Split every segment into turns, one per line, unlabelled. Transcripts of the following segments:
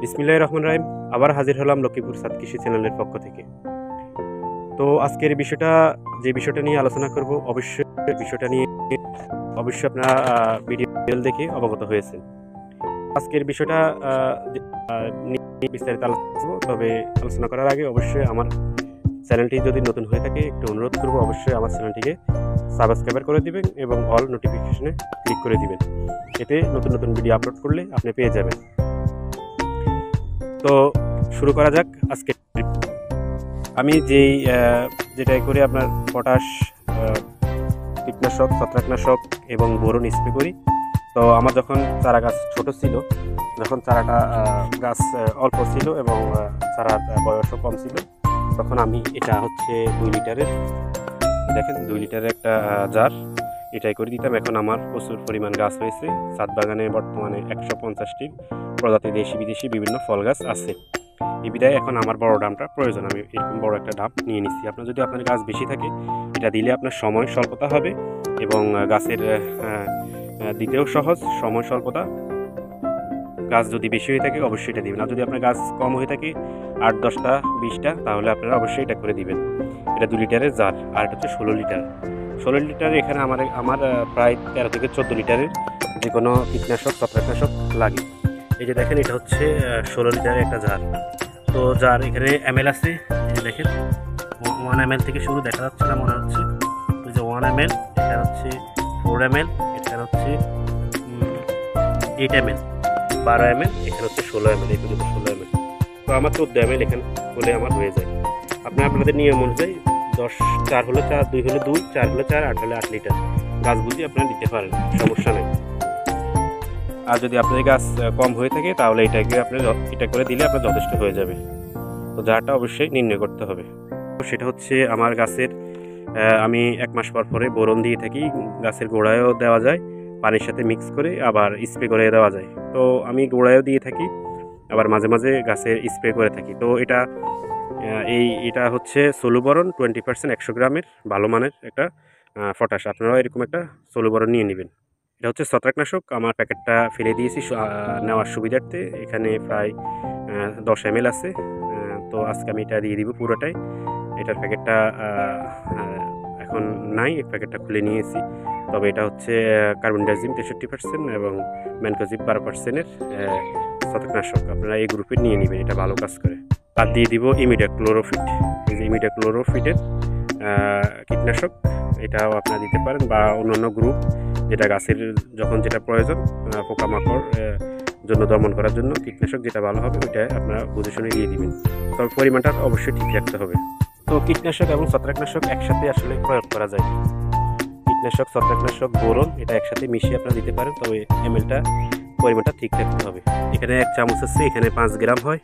বিসমিল্লাহির রহমানির রহিম। আবার হাজির হলাম লক্ষ্মীপুর সাত কৃষি চ্যানেলের পক্ষ থেকে। তো আজকের যে বিষয়টা নিয়ে আলোচনা করব, অবশ্যই বিষয়টা নিয়ে আপনারা ভিডিও দেখে অবগত হয়েছেন। আজকের বিষয়টা নিয়ে বিস্তারিত আলোচনা করব। তবে আলোচনা করার আগে অবশ্যই আমার চ্যানেলটি যদি নতুন হয়ে থাকে একটু অনুরোধ করব, অবশ্যই আমার চ্যানেলটিকে সাবস্ক্রাইব করে দিবেন এবং অল নোটিফিকেশনে ক্লিক করে দিবেন। এতে নতুন নতুন ভিডিও আপলোড করলে আপনি পেয়ে যাবেন। তো শুরু করা যাক। আজকে আমি যেটাই করে আপনার পটাশ, কীটনাশক, ছত্রাকনাশক এবং বোরন স্প্রে করি। তো আমার যখন চারা গাছ ছোট ছিল, যখন চারাটা গাছ অল্প ছিল এবং চারার বয়সও কম ছিল, তখন আমি এটা হচ্ছে 2 লিটারের, দেখেন 2 লিটারের একটা জার, এটাই করে দিতাম। এখন আমার প্রচুর পরিমাণ গাছ হয়েছে। ছাদ বাগানে বর্তমানে 150টি প্রজাতি দেশি বিদেশি বিভিন্ন ফল গাছ আছে। এই বিধায় এখন আমার বড় ড্রামটা প্রয়োজন। আমি এরকম বড় একটা ড্রাম নিয়ে নিচ্ছি। আপনার যদি আপনার গাছ বেশি থাকে, এটা দিলে আপনার সময় স্বল্পতা হবে এবং গাছের দিতেও সহজ, সময় স্বল্পতা। গাছ যদি বেশি হয়ে থাকে অবশ্যই এটা দিবেন। আর যদি আপনার গাছ কম হয়ে থাকে 8-10টা 20টা, তাহলে আপনারা অবশ্যই এটা করে দিবেন। এটা 2 লিটারের জার, আর এটা হচ্ছে 16 লিটার। 16 লিটার এখানে আমার প্রায় 13 থেকে 14 লিটারের যে কোনো কীটনাশক, ছত্রাকনাশক লাগে। এই যে দেখেন, এটা হচ্ছে 16 লিটারের একটা জার। তো যার এখানে ml আছে, এই যে দেখেন 1 ml থেকে শুরু, দেখা যাচ্ছে না মনে হচ্ছে, ওই যে 1 ml, এটা হচ্ছে 4 ml, এটা হচ্ছে 8 ml, 12 ml, এখানে হচ্ছে 16 ml, এই পর্যন্ত 16 ml। তো আমার 14 ml এখানে হলে আমার হয়ে যায়। আপনাদের নিয়ম অনুযায়ী 10, 4 হলে 4, 2 হলে 2, 4 হলে 4, 8 হলে 8 লিটার গাছ বুঝি আপনারা দিতে পারেন, সমস্যা নেই। আর যদি আপনাদের গাছ কম হয়ে থাকে তাহলে এটা করে দিলে আপনার যথেষ্ট হয়ে যাবে। তো জারটা অবশ্যই নির্ণয় করতে হবে। তো সেটা হচ্ছে আমার গাছের আমি 1 মাস পর পরে বোরন দিয়ে থাকি। গাছের গোড়ায়ও দেওয়া যায়, পানির সাথে মিক্স করে আবার স্প্রে করে দেওয়া যায়। তো আমি গোড়ায়ও দিয়ে থাকি, আবার মাঝে মাঝে গাছে স্প্রে করে থাকি। তো এটা হচ্ছে সোলুবরন 20%, 100 গ্রামের ভালো মানের একটা পটাশ। আপনারাও এরকম একটা সোলুবরন নিয়ে নেবেন। এটা হচ্ছে ছত্রাকনাশক। আমার প্যাকেটটা ফেলে দিয়েছি নেওয়ার সুবিধার্থে। এখানে প্রায় 10 ml আছে। তো আজকে আমি এটা দিয়ে দিব পুরোটাই। এটার প্যাকেটটা এখন নাই, এই প্যাকেটটা খুলে নিয়েছি। তবে এটা হচ্ছে কার্বনডাজিম 63% এবং ম্যানকোজিব 12%-এর ছত্রাকনাশক। আপনারা এই গ্রুপের নিয়ে নেবেন, এটা ভালো কাজ করে। আর দিয়ে দিব ইমিডাক্লোরোফিট। এই যে ইমিডাক্লোরোফিটের কীটনাশক, এটাও আপনারা দিতে পারেন, বা অন্যান্য গ্রুপ যেটা গাছের যখন যেটা প্রয়োজন, পোকামাকড় জন্য দমন করার জন্য কীটনাশক যেটা ভালো হবে ওইটা আপনারা বুঝে শুনে দিয়ে দিবেন। তবে পরিমাণটা অবশ্যই ঠিক রাখতে হবে। তো কীটনাশক এবং ছত্রাকনাশক একসাথে আসলে প্রয়োগ করা যায়। কীটনাশক, ছত্রাকনাশক, বোরন এটা একসাথে মিশিয়ে আপনারা দিতে পারেন, তবে ml-টা পরিমাণটা ঠিক রাখতে হবে। এখানে 1 চামচ আছে, এখানে 5 গ্রাম হয়,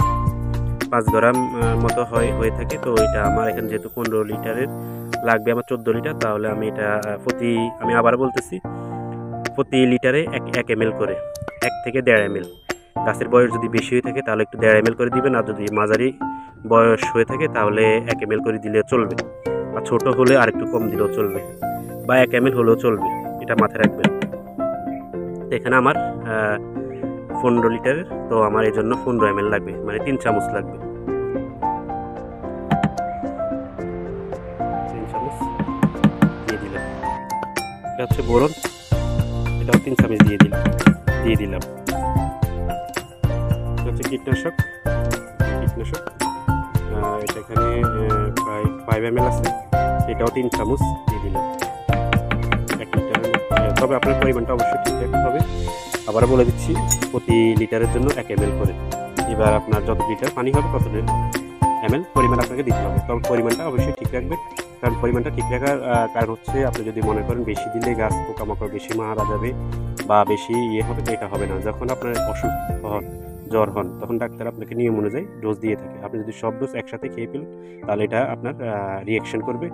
5 গ্রাম মতো হয়ে থাকে। তো এটা আমার এখানে যেহেতু 15 লিটারের লাগবে, আমার 14 লিটার, তাহলে আমি এটা আমি আবার বলতেছি, প্রতি লিটারে 1 ml করে, 1 থেকে 1.5 ml। গাছের বয়স যদি বেশি হয়ে থাকে তাহলে একটু 1.5 ml করে দিবেন, আর যদি মাঝারি বয়স হয়ে থাকে তাহলে 1 ml করে দিলে চলবে, আর ছোট হলে আর একটু কম দিলেও চলবে, বা 1 ml হলেও চলবে, এটা মাথায় রাখবেন। এখানে আমার 15 লিটারের, তো আমার এই জন্য 15 ml লাগবে, মানে 3 চামচ লাগবে। 3 চামচ দিয়ে দিলাম। এটা হচ্ছে বোরন, এটাও 3 চামচ দিয়ে দিলাম। এটা হচ্ছে কীটনাশক। এটা এখানে প্রায় 5 ml আছে, এটাও 3 চামচ দিয়ে দিলাম 1 লিটারের। তবে আপনার পরিমাণটা অবশ্যই ঠিক রাখতে হবে। আবার বলে দিচ্ছি, প্রতি লিটারের জন্য 1 ml করে। এবার আপনার যত লিটার পানি হবে তত ml পরিমাণ আপনাকে দিতে হবে। তবে পরিমাণটা অবশ্যই ঠিক রাখবেন, কারণ পরিমাণটা ঠিক রাখার কারণ হচ্ছে আপনি যদি মনে করেন বেশি দিলে গাছ পোকামাকড় বেশি মারা যাবে বা বেশি হবে, তো এটা হবে না। যখন আপনার অসুস্থ হন, জ্বর হন, তখন ডাক্তার আপনাকে নিয়ম অনুযায়ী ডোজ দিয়ে থাকে। আপনি যদি সব ডোজ একসাথে খেয়ে ফেলেন তাহলে এটা আপনার রিয়াকশন করবে,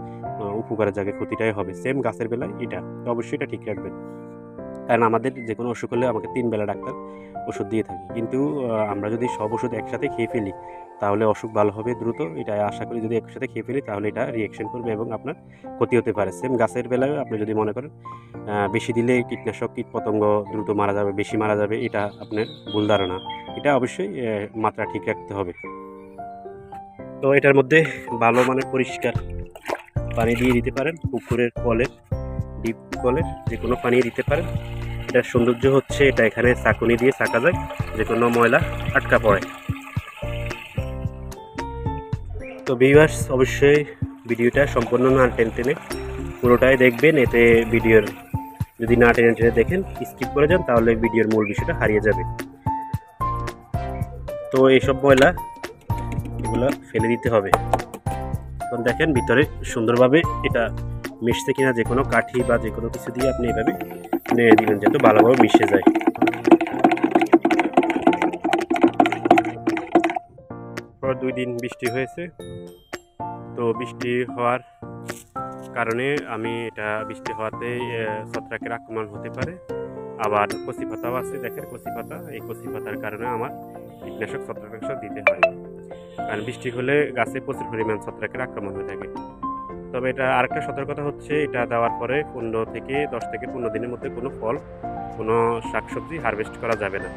উপকারের জায়গায় ক্ষতিটাই হবে। সেম গাছের বেলায় এটা, তো অবশ্যই এটা ঠিক রাখবেন। কারণ আমাদের যে কোনো অসুখ হলে আমাকে 3 বেলা ডাক্তার ওষুধ দিয়ে থাকে, কিন্তু আমরা যদি সব ওষুধ একসাথে খেয়ে ফেলি তাহলে অসুখ ভালো হবে দ্রুত, এটা আশা করি। যদি একসাথে খেয়ে ফেলি তাহলে এটা রিঅ্যাকশন করবে এবং আপনার ক্ষতি হতে পারে। সেম গাছের বেলায় আপনি যদি মনে করেন বেশি দিলে কীটনাশক কীটপতঙ্গ দ্রুত মারা যাবে, বেশি মারা যাবে, এটা আপনার ভুল ধারণা। এটা অবশ্যই মাত্রা ঠিক রাখতে হবে। তো এটার মধ্যে ভালো মানের পরিষ্কার পানি দিয়ে দিতে পারেন, পুকুরের, কলের, ডিপ কলের, যে কোনো পানি দিতে পারেন। এটার সৌন্দর্য হচ্ছে এটা এখানে চাকুনি দিয়ে চাকা যায়, যে কোনো ময়লা আটকা পড়ে। তো ভিউয়ার্স, অবশ্যই ভিডিওটা সম্পূর্ণ না টেনে পুরোটাই দেখবেন, এতে ভিডিওর যদি না টেনে দেখেন, স্কিপ করে যান, তাহলে ভিডিওর মূল বিষয়টা হারিয়ে যাবে। তো এইসব ময়লা এগুলো ফেলে দিতে হবে। এখন দেখেন ভিতরে সুন্দরভাবে এটা মিশছে কিনা, যে কোনো কাঠি বা যে কোনো কিছু দিয়ে আপনি এভাবে নেড়ে দিবেন যাতে ভালোভাবে মিশে যায়। পর 2 দিন বৃষ্টি হয়েছে, তো বৃষ্টি হওয়ার কারণে বৃষ্টি হওয়াতে ছত্রাকের আক্রমণ হতে পারে। আবার কচি পাতাও আছে, দেখেন কচি পাতা, এই কচি পাতার কারণে আমার কীটনাশক ছত্রাকনাশক দিতে হয়, কারণ বৃষ্টি হলে গাছে প্রচুর পরিমাণ ছত্রাকের আক্রমণ হয়ে থাকে। তবে এটা আরেকটা সতর্কতা হচ্ছে, এটা দেওয়ার পরে 10 থেকে 15 দিনের মধ্যে কোনো ফল, কোনো শাকসবজি হারভেস্ট করা যাবে না।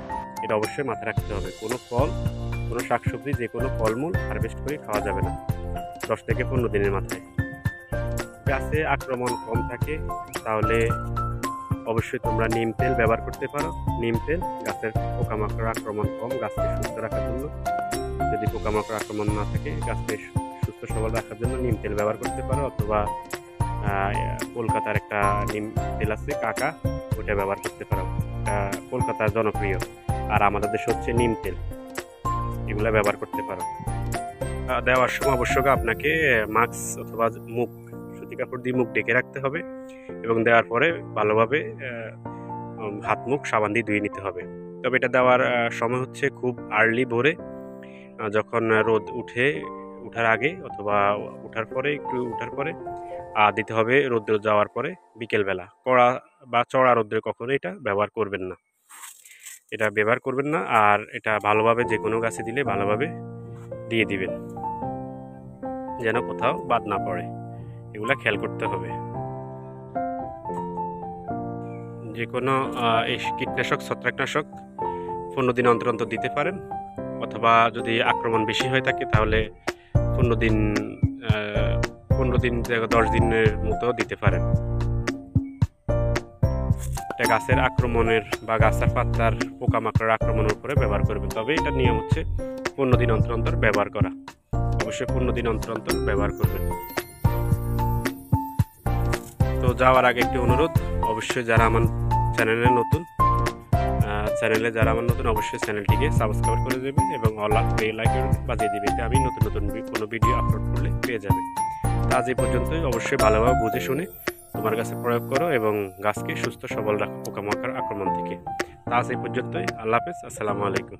এটা অবশ্যই মাথায় রাখতে হবে। কোনো ফল, কোনো শাকসবজি, যে কোনো ফলমূল হারভেস্ট করে খাওয়া যাবে না 10 থেকে 15 দিনের মাথায়। গাছে আক্রমণ কম থাকে তাহলে অবশ্যই তোমরা নিম তেল ব্যবহার করতে পারো। নিম তেল গাছের পোকামাকড় আক্রমণ কম, গাছকে সুস্থ রাখার জন্য। যদি পোকামাকড় আক্রমণ না থাকে, গাছকে সুস্থ সবল রাখার জন্য নিম তেল ব্যবহার করতে পারো, অথবা কলকাতার একটা নিম তেল আছে কাকা, ওটা ব্যবহার করতে পারো। কলকাতার জনপ্রিয়, আর আমাদের দেশে হচ্ছে নিম তেল, এগুলো ব্যবহার করতে পারো। দেওয়ার সময় অবশ্যই আপনাকে মাস্ক অথবা মুখ, সুতি কাপড় দিয়ে মুখ ঢেকে রাখতে হবে, এবং দেওয়ার পরে ভালোভাবে হাত মুখ সাবান দিয়ে ধুয়ে নিতে হবে। তবে এটা দেওয়ার সময় হচ্ছে খুব আর্লি ভোরে, যখন রোদ উঠার আগে অথবা উঠার পরে দিতে হবে। রোদ্র যাওয়ার পরে বিকেলবেলা, কড়া বা চড়া রোদ্রে কখনো এটা ব্যবহার করবেন না। আর এটা ভালোভাবে যে কোনো গাছে দিলে ভালোভাবে দিয়ে দিবেন, যেন কোথাও বাদ না পড়ে, এগুলা খেয়াল করতে হবে। যে কোনো এই কীটনাশক ছত্রাকনাশক 15 দিন অন্তর অন্তর দিতে পারেন, অথবা যদি আক্রমণ বেশি হয়ে থাকে তাহলে 15 দিন 10 দিনের মতো দিতে পারেন। এটা গাছের আক্রমণের বা গাছের পাতার পোকামাকড়ের আক্রমণের উপরে ব্যবহার করবেন। তবে এটার নিয়ম হচ্ছে 15 দিন অন্তর অন্তর ব্যবহার করা, অবশ্যই 15 দিন অন্তর অন্তর ব্যবহার করবেন। তো যাওয়ার আগে একটি অনুরোধ, অবশ্যই যারা আমার চ্যানেলে নতুন অবশ্যই চ্যানেলটিকে সাবস্ক্রাইব করে দেবে এবং বেল আইকন বাজিয়ে দেবে, আমি নতুন কোনো ভিডিও আপলোড করলে পেয়ে যাবে। আজ এই পর্যন্তই। অবশ্যই ভালোভাবে বুঝে শুনে তোমার কাছে প্রয়োগ করো এবং গাছকে সুস্থ সবল রাখো পোকামাকড় আক্রমণ থেকে। আজ এই পর্যন্তই। আল্লাহ হাফেজ, আসসালামু আলাইকুম।